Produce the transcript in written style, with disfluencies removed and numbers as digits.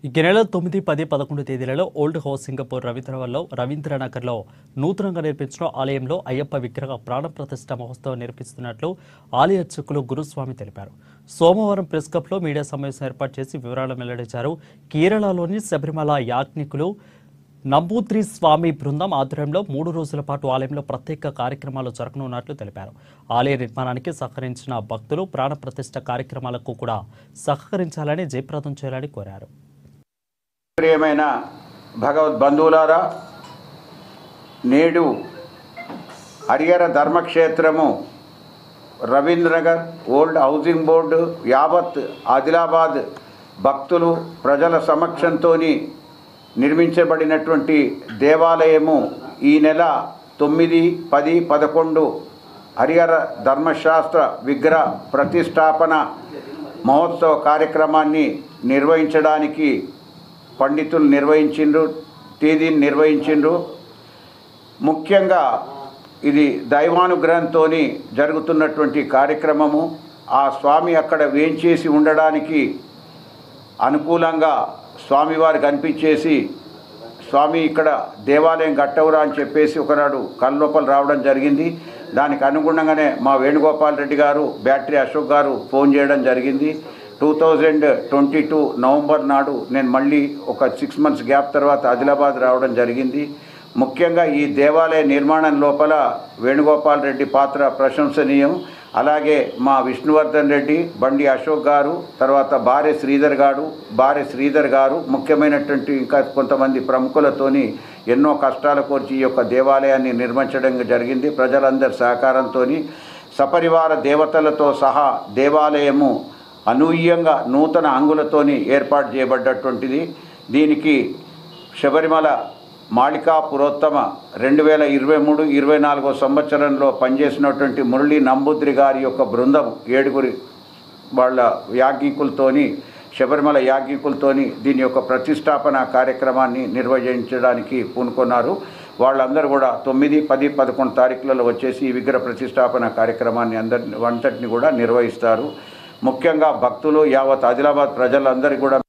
ఈ నెల 9, 10, 11 తేదీలలో ఓల్డ్ హౌస్ సింగపూర్ రవీంద్రనగర్లో నూతనంగా నిర్మించిన ఆలయంలో అయ్యప్ప విగ్రహ ప్రాణప్రతిష్ఠ మహోత్సవం నిర్వహిస్తున్నట్లు ఆలయ అర్చకులు గురుస్వామి తెలిపారు. సోమవారం ప్రెస్ క్లబ్లో మీడియా సమావేశం ఏర్పాటు చేసి వివరాలు వెల్లడించారు. కేరళలోని శబరిమల యాజ్ఞికులు నంబూద్రి స్వామి బృందం ఆధ్వర్యంలో 3 రోజుల పాటు ఆలయంలో ప్రత్యేక కార్యక్రమాలు జరగనున్నట్లు తెలిపారు. ఆలయ నిర్మాణానికి సహకరించిన భక్తులు ప్రాణప్రతిష్ఠ కార్యక్రమాలకు కూడా సహకరించాలని జయప్రదం చేయాలని కోరారు. ప్రియమైన భగవద్బంధువులారా, నేడు హరిహర ధర్మక్షేత్రము రవీంద్రనగర్ ఓల్డ్ హౌసింగ్ బోర్డు యావత్ ఆదిలాబాద్ భక్తులు ప్రజల సమక్షంతో నిర్మించబడినటువంటి దేవాలయము ఈ నెల 9, 10, 11 హరిహర ధర్మశాస్త్ర విగ్రహ ప్రతిష్టాపన మహోత్సవ కార్యక్రమాన్ని నిర్వహించడానికి పండితులు నిర్వహించిండ్రు, తేదీని నిర్వహించిండ్రు. ముఖ్యంగా ఇది దైవానుగ్రహంతో జరుగుతున్నటువంటి కార్యక్రమము. ఆ స్వామి అక్కడ వేంచేసి ఉండడానికి అనుకూలంగా స్వామివారు కనిపించేసి, స్వామి ఇక్కడ దేవాలయం కట్టవురా అని చెప్పేసి ఒకనాడు కళ్ళలోపల రావడం జరిగింది. దానికి అనుగుణంగానే మా వేణుగోపాల్ రెడ్డి గారు, బ్యాటరీ అశోక్ గారు ఫోన్ చేయడం జరిగింది. 2022 నవంబర్ నాడు నేను మళ్ళీ ఒక 6 months గ్యాప్ తర్వాత ఆదిలాబాద్ రావడం జరిగింది. ముఖ్యంగా ఈ దేవాలయ నిర్మాణం లోపల వేణుగోపాల్ రెడ్డి పాత్ర ప్రశంసనీయం. అలాగే మా విష్ణువర్ధన్ రెడ్డి, బండి అశోక్ గారు, తర్వాత భార్య శ్రీధర్ గారు ముఖ్యమైనటువంటి ఇంకా కొంతమంది ప్రముఖులతోని ఎన్నో కష్టాల కోర్చి ఈ యొక్క దేవాలయాన్ని నిర్మించడం జరిగింది. ప్రజలందరి సహకారంతో సపరివార దేవతలతో సహా దేవాలయము అనూహ్యంగా నూతన అంగులతోని ఏర్పాటు చేయబడ్డటువంటిది. దీనికి శబరిమల మాళికా పురోత్తమ 2023-24 సంవత్సరంలో పనిచేసినటువంటి మురళీ నంబూద్రి గారి యొక్క బృందం 7 వాళ్ళ యాజ్ఞికులతోని, శబరిమల యాజ్ఞికులతోని దీని యొక్క ప్రతిష్టాపన కార్యక్రమాన్ని నిర్వహించడానికి పూనుకున్నారు. వాళ్ళందరూ కూడా 9, 10, 11 తారీఖులలో వచ్చేసి ఈ విగ్రహ ప్రతిష్టాపన కార్యక్రమాన్ని అంతటిని కూడా నిర్వహిస్తారు. ముఖ్యంగా భక్తులు యావత్ ఆదిలాబాద్ ప్రజలందరికీ కూడా